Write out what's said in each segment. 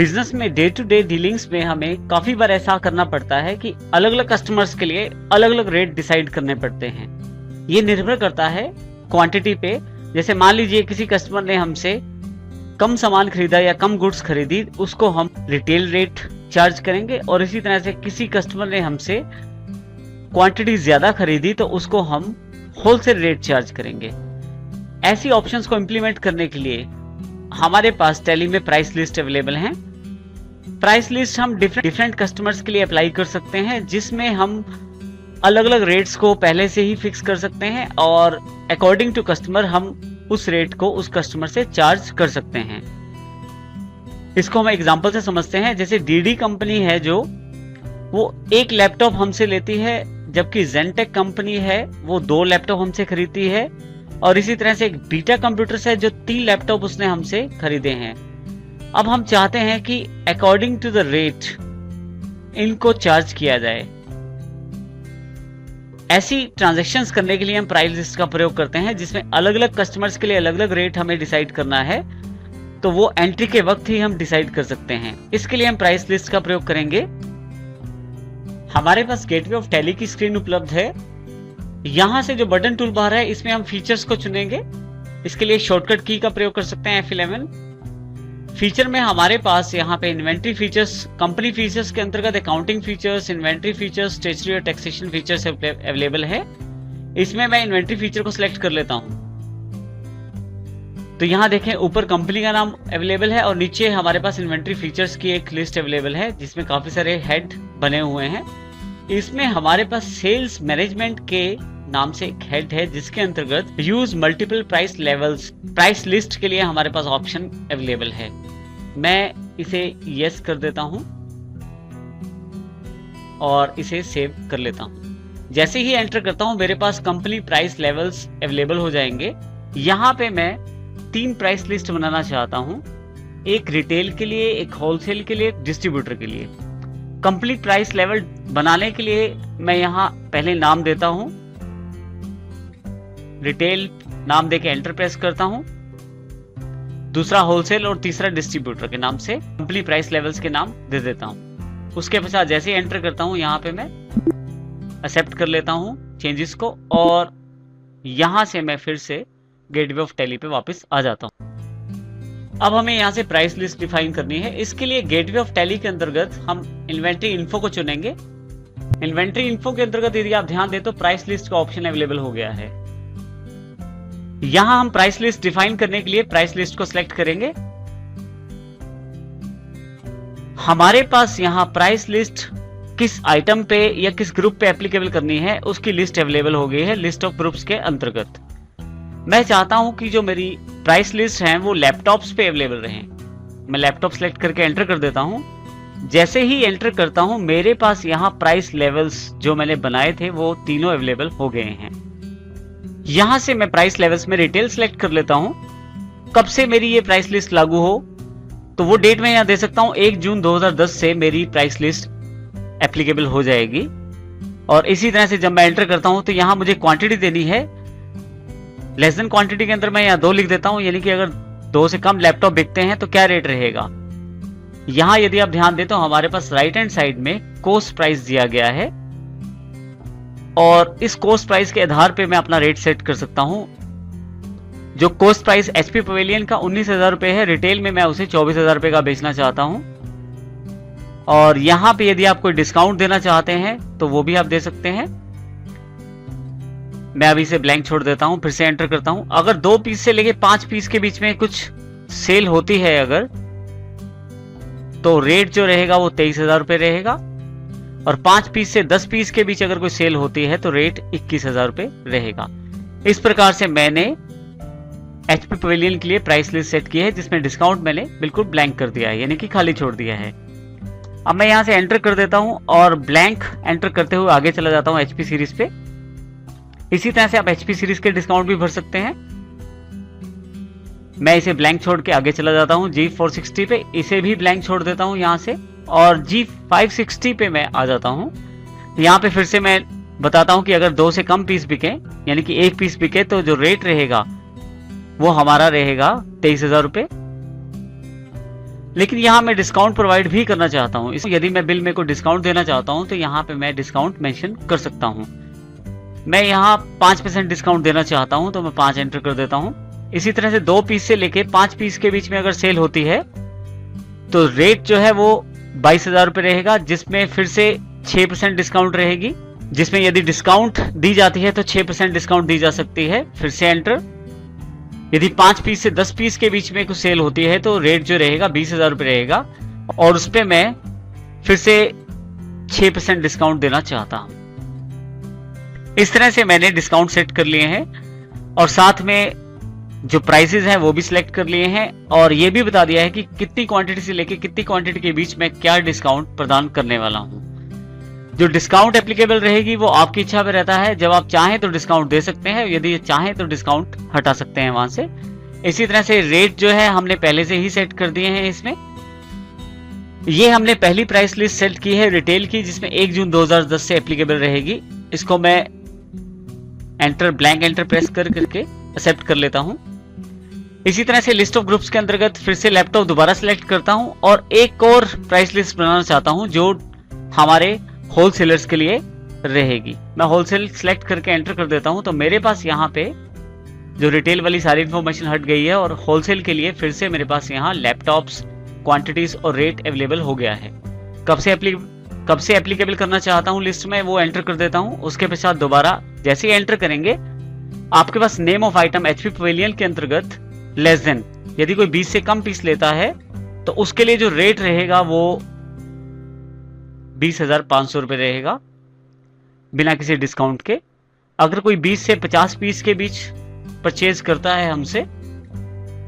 Business में day to day dealings में हमें काफी बार ऐसा करना पड़ता है कि अलग अलग कस्टमर्स के लिए अलग अलग रेट डिसाइड करने पड़ते हैं। ये निर्भर करता है क्वांटिटी पे। जैसे मान लीजिए किसी कस्टमर ने हमसे कम सामान खरीदा या कम गुड्स खरीदी, उसको हम रिटेल रेट चार्ज करेंगे, और इसी तरह से किसी कस्टमर ने हमसे क्वांटिटी ज्यादा खरीदी तो उसको हम होलसेल रेट चार्ज करेंगे। ऐसी ऑप्शंस को इंप्लीमेंट करने के लिए हमारे पास टैली में प्राइस लिस्ट अवेलेबल है। प्राइस लिस्ट हम डिफरेंट कस्टमर्स के लिए अप्लाई कर सकते हैं, जिसमें हम अलग अलग रेट्स को पहले से ही फिक्स कर सकते हैं और अकॉर्डिंग टू कस्टमर हम उस रेट को उस कस्टमर से चार्ज कर सकते हैं। इसको हम एग्जांपल से समझते हैं। जैसे डीडी कंपनी है जो वो एक लैपटॉप हमसे लेती है, जबकि जेनटेक कंपनी है वो 2 लैपटॉप हमसे खरीदती है, और इसी तरह से एक बीटा कंप्यूटर्स है जो 3 लैपटॉप उसने हमसे खरीदे हैं। अब हम चाहते हैं कि अकॉर्डिंग टू द रेट इनको चार्ज किया जाए। ऐसी ट्रांजैक्शंस करने के लिए हम प्राइस लिस्ट का प्रयोग करते हैं, जिसमें अलग अलग कस्टमर्स के लिए अलग अलग रेट हमें डिसाइड करना है, तो वो एंट्री के वक्त ही हम डिसाइड कर सकते हैं। इसके लिए हम प्राइस लिस्ट का प्रयोग करेंगे। हमारे पास गेटवे ऑफ टैली की स्क्रीन उपलब्ध है। यहां से जो बटन टूल बार है इसमें हम फीचर्स को चुनेंगे। इसके लिए शॉर्टकट की का प्रयोग कर सकते हैं F11। फीचर में हमारे पास यहाँ पे इन्वेंट्री फीचर्स, कंपनी फीचर्स के अंतर्गत accounting features, inventory features, statutory और टैक्सेशन फीचर्स अवेलेबल है। इसमें मैं इन्वेंट्री फीचर को सिलेक्ट कर लेता हूं। तो यहाँ देखें ऊपर कंपनी का नाम अवेलेबल है और नीचे हमारे पास इन्वेंट्री फीचर्स की एक लिस्ट अवेलेबल है, जिसमें काफी सारे हेड बने हुए हैं। इसमें हमारे पास सेल्स मैनेजमेंट के नाम से एक हेड है, जिसके अंतर्गत use multiple price levels, price list के लिए हमारे पास ऑप्शन अवेलेबल है। मैं इसे यस कर देता हूं और इसे सेव कर लेता हूं। जैसे ही एंटर करता हूं मेरे पास कंपनी प्राइस लेवल्स अवेलेबल हो जाएंगे। यहाँ पे मैं 3 प्राइस लिस्ट बनाना चाहता हूं, एक रिटेल के लिए, एक होलसेल के लिए, एक डिस्ट्रीब्यूटर के लिए। कंप्लीट प्राइस लेवल बनाने के लिए मैं यहाँ पहले नाम देता हूं, रिटेल नाम देके एंटर प्रेस करता हूं, दूसरा होलसेल और तीसरा डिस्ट्रीब्यूटर के नाम से कंपनी प्राइस लेवल्स के नाम दे देता हूं। उसके पश्चात जैसे ही एंटर करता हूं यहाँ पे मैं एक्सेप्ट कर लेता हूं चेंजेस को, और यहां से मैं फिर से गेटवे ऑफ टैली पे वापस आ जाता हूं। अब हमें यहाँ से प्राइस लिस्ट डिफाइन करनी है। इसके लिए गेटवे ऑफ टैली के अंतर्गत हम इन्वेंट्री इन्फो को चुनेंगे। इन्वेंट्री इन्फो के अंतर्गत यदि आप ध्यान दें तो प्राइस लिस्ट का ऑप्शन अवेलेबल हो गया है। यहां हम प्राइस लिस्ट डिफाइन करने के लिए प्राइस लिस्ट को सिलेक्ट करेंगे। हमारे पास यहाँ प्राइस लिस्ट किस आइटम पे या किस ग्रुप पे एप्लीकेबल करनी है उसकी लिस्ट अवेलेबल हो गई है लिस्ट ऑफ ग्रुप्स के अंतर्गत। मैं चाहता हूं कि जो मेरी प्राइस लिस्ट है वो लैपटॉप्स पे अवेलेबल रहें। मैं लैपटॉप सेलेक्ट करके एंटर कर देता हूं। जैसे ही एंटर करता हूं मेरे पास यहाँ प्राइस लेवल्स जो मैंने बनाए थे वो तीनों अवेलेबल हो गए हैं। यहां से मैं प्राइस लेवल्स में रिटेल सेलेक्ट कर लेता हूं। कब से मेरी ये प्राइस लिस्ट लागू हो तो वो डेट मैं यहाँ दे सकता हूं, 1 जून 2010 से मेरी प्राइस लिस्ट एप्लीकेबल हो जाएगी। और इसी तरह से जब मैं एंटर करता हूं तो यहाँ मुझे क्वांटिटी देनी है। लेस देन क्वांटिटी के अंदर मैं यहाँ 2 लिख देता हूं, यानी कि अगर 2 से कम लैपटॉप बिकते हैं तो क्या रेट रहेगा। यहाँ यदि आप ध्यान दें तो हमारे पास राइट हैंड साइड में कॉस्ट प्राइस दिया गया है, और इस कॉस्ट प्राइस के आधार पे मैं अपना रेट सेट कर सकता हूं। जो कॉस्ट प्राइस एचपी पवेलियन का 19,000 रुपए है, रिटेल में मैं उसे 24,000 रुपए का बेचना चाहता हूं। और यहां पे यदि आप कोई डिस्काउंट देना चाहते हैं तो वो भी आप दे सकते हैं। मैं अभी इसे ब्लैंक छोड़ देता हूं, फिर से एंटर करता हूं। अगर 2 पीस से लेके 5 पीस के बीच में कुछ सेल होती है अगर, तो रेट जो रहेगा वो 23,000 रुपए रहेगा, और 5 पीस से 10 पीस के बीच अगर कोई सेल होती है तो रेट 21,000 रुपए रहेगा। इस प्रकार से मैंने एचपी पवेलियन के लिए प्राइस लिस्ट सेट की है, जिसमें डिस्काउंट मैंने बिल्कुल ब्लैंक कर दिया है, यानी कि खाली छोड़ दिया है। अब मैं यहां से एंटर कर देता हूं और ब्लैंक एंटर करते हुए आगे चला जाता हूं एचपी सीरीज पे। इसी तरह से आप एचपी सीरीज के डिस्काउंट भी भर सकते हैं। मैं इसे ब्लैंक छोड़ के आगे चला जाता हूं G460 पे, इसे भी ब्लैंक छोड़ देता हूं यहां से, और G560 पे मैं आ जाता हूं। यहां पे फिर से मैं बताता हूं कि अगर 2 से कम पीस बिके, यानी कि 1 पीस बिके, तो जो रेट रहेगा वो हमारा रहेगा 23,000 रुपए। लेकिन यहाँ मैं डिस्काउंट प्रोवाइड भी करना चाहता हूँ। यदि मैं बिल में को डिस्काउंट देना चाहता हूँ तो यहाँ पे मैं डिस्काउंट मेंशन कर सकता हूँ। मैं यहाँ 5% डिस्काउंट देना चाहता हूँ तो मैं 5 एंटर कर देता हूँ। इसी तरह से 2 पीस से लेके 5 पीस के बीच में अगर सेल होती है तो रेट जो है वो 22,000 रुपये रहेगा, जिसमें फिर से 6% डिस्काउंट रहेगी, जिसमें यदि डिस्काउंट दी जाती है तो 6% डिस्काउंट दी जा सकती है। फिर से एंटर। यदि 5 पीस से 10 पीस के बीच में कुछ सेल होती है तो रेट जो रहेगा 20,000 रुपये रहेगा, और उस पर मैं फिर से 6% डिस्काउंट देना चाहता हूं। इस तरह से मैंने डिस्काउंट सेट कर लिए हैं और साथ में जो प्राइसेस हैं वो भी सिलेक्ट कर लिए हैं, और ये भी बता दिया है कि कितनी क्वांटिटी से लेके कितनी क्वांटिटी के बीच में क्या डिस्काउंट प्रदान करने वाला हूं। जो डिस्काउंट एप्लीकेबल रहेगी वो आपकी इच्छा पे रहता है। जब आप चाहें तो डिस्काउंट दे सकते हैं, यदि चाहें तो डिस्काउंट हटा सकते हैं वहां से। इसी तरह से रेट जो है हमने पहले से ही सेट कर दिए हैं। इसमें ये हमने पहली प्राइस लिस्ट सेट की है रिटेल की, जिसमें 1 जून 2010 से एप्लीकेबल रहेगी। इसको मैं एंटर ब्लैंक एंटर प्रेस करके एक्सेप्ट कर लेता हूं। इसी तरह से लिस्ट ऑफ ग्रुप्स के अंतर्गत फिर से लैपटॉप दोबारा सिलेक्ट करता हूं और एक और प्राइस लिस्ट बनाना चाहता हूं जो हमारे होलसेलर्स के लिए रहेगी। मैं होलसेल सिलेक्ट करके एंटर कर देता हूं तो मेरे पास यहाँ पे जो रिटेल वाली सारी इंफॉर्मेशन हट गई है और होलसेल के लिए फिर से मेरे पास यहाँ लैपटॉप्स, क्वांटिटीज और रेट अवेलेबल हो गया है। कब से एप्लीकेबल करना चाहता हूँ लिस्ट में वो एंटर कर देता हूँ। उसके पश्चात दोबारा जैसे ही एंटर करेंगे आपके पास name of item HP Pavilion के अंतर्गत लेस देन, यदि कोई 20 से कम पीस लेता है तो उसके लिए जो रेट रहेगा वो 20,500 रुपये रहेगा बिना किसी डिस्काउंट के। अगर कोई 20 से 50 पीस के बीच परचेज करता है हमसे,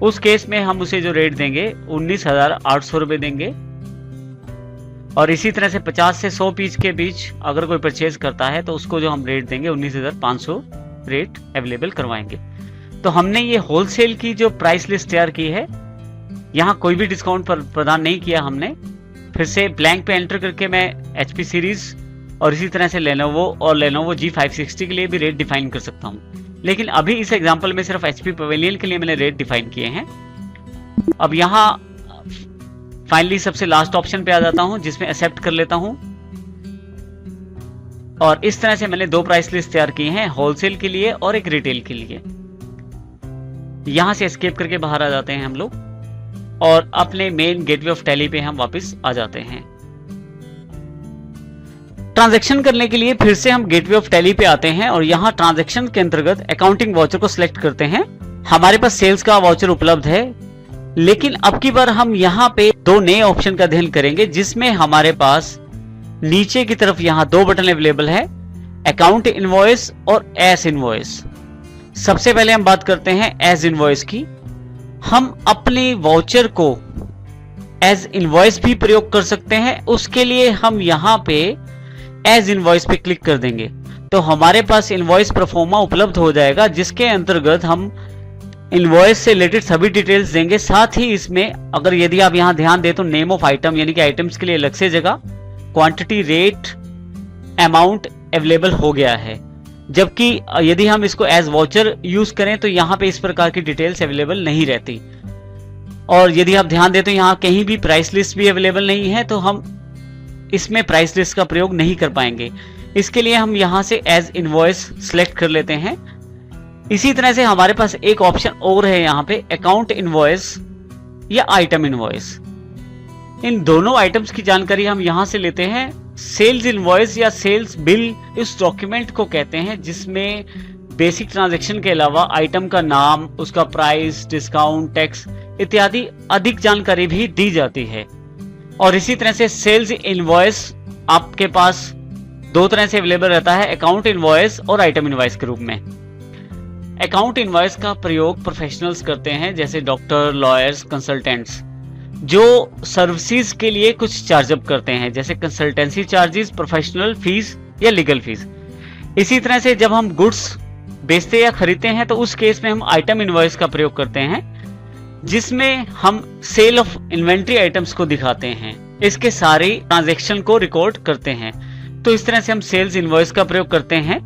उस केस में हम उसे जो रेट देंगे 19,800 रुपये देंगे। और इसी तरह से 50 से 100 पीस के बीच अगर कोई परचेज करता है तो उसको जो हम रेट देंगे 19,500 रेट अवेलेबल करवाएंगे। तो हमने ये होलसेल की जो प्राइस लिस्ट तैयार की है, यहाँ कोई भी डिस्काउंट प्रदान नहीं किया हमने। फिर से ब्लैंक पे एंटर करके मैं HP सीरीज और इसी तरह से लेनोवो और लेनोवो G560 के लिए भी रेट डिफाइन कर सकता हूँ। लेकिन अभी इस एग्जांपल में सिर्फ HP पवेलियन के लिए मैंने रेट डिफाइन किए हैं। अब यहाँ फाइनली सबसे लास्ट ऑप्शन पे आ जाता हूँ जिसमें एक्सेप्ट कर लेता हूँ। और इस तरह से मैंने 2 प्राइस लिस्ट तैयार की हैं, होलसेल के लिए और एक रिटेल के लिए। यहां से एस्केप करके बाहर आ जाते हैं हम लोग और अपने मेन गेटवे ऑफ टैली पे हम वापस आ जाते हैं। ट्रांजैक्शन करने के लिए फिर से हम गेटवे ऑफ टैली पे आते हैं और यहाँ ट्रांजैक्शन के अंतर्गत अकाउंटिंग वाउचर को सिलेक्ट करते हैं। हमारे पास सेल्स का वाउचर उपलब्ध है, लेकिन अब की बार हम यहाँ पे 2 नए ऑप्शन का अध्ययन करेंगे जिसमें हमारे पास नीचे की तरफ यहाँ 2 बटन अवेलेबल है, अकाउंट इनवॉइस और एस इनवॉइस। सबसे पहले हम बात करते हैं एज इनवॉइस की। हम अपने वाउचर को एज इनवॉइस भी प्रयोग कर सकते हैं। उसके लिए हम यहाँ पे एज इनवॉइस पे क्लिक कर देंगे तो हमारे पास इनवॉइस प्रोफोर्मा उपलब्ध हो जाएगा, जिसके अंतर्गत हम इनवॉइस से रिलेटेड सभी डिटेल्स देंगे। साथ ही इसमें अगर यदि आप यहाँ ध्यान दें तो नेम ऑफ आइटम यानी कि आइटम्स के लिए अलग से जगह, क्वांटिटी, रेट, अमाउंट अवेलेबल हो गया है। जबकि यदि हम इसको एज वाउचर यूज करें तो यहाँ पे इस प्रकार की डिटेल्स अवेलेबल नहीं रहती। और यदि आप ध्यान दें तो यहाँ कहीं भी प्राइस लिस्ट भी अवेलेबल नहीं है, तो हम इसमें प्राइस लिस्ट का प्रयोग नहीं कर पाएंगे। इसके लिए हम यहाँ से एज इनवॉइस सिलेक्ट कर लेते हैं। इसी तरह से हमारे पास एक ऑप्शन और है यहाँ पे, अकाउंट इनवॉइस या आइटम इनवॉइस। इन दोनों आइटम्स की जानकारी हम यहाँ से लेते हैं। सेल्स इनवॉइस या सेल्स बिल इस डॉक्यूमेंट को कहते हैं जिसमें बेसिक ट्रांजैक्शन के अलावा आइटम का नाम, उसका प्राइस, डिस्काउंट, टैक्स इत्यादि अधिक जानकारी भी दी जाती है। और इसी तरह से सेल्स इनवॉइस आपके पास 2 तरह से अवेलेबल रहता है, अकाउंट इनवॉइस और आइटम इनवॉइस के रूप में। अकाउंट इनवॉइस का प्रयोग प्रोफेशनल्स करते हैं जैसे डॉक्टर, लॉयर्स, कंसल्टेंट्स, जो सर्विसेज के लिए कुछ चार्जअप करते हैं जैसे कंसल्टेंसी चार्जेस, प्रोफेशनल फीस या लीगल फीस। इसी तरह से जब हम गुड्स बेचते या खरीदते हैं तो उस केस में हम आइटम इनवॉइस का प्रयोग करते हैं, जिसमें हम सेल ऑफ इन्वेंट्री आइटम्स को दिखाते हैं, इसके सारे ट्रांजैक्शन को रिकॉर्ड करते हैं। तो इस तरह से हम सेल्स इनवॉइस का प्रयोग करते हैं।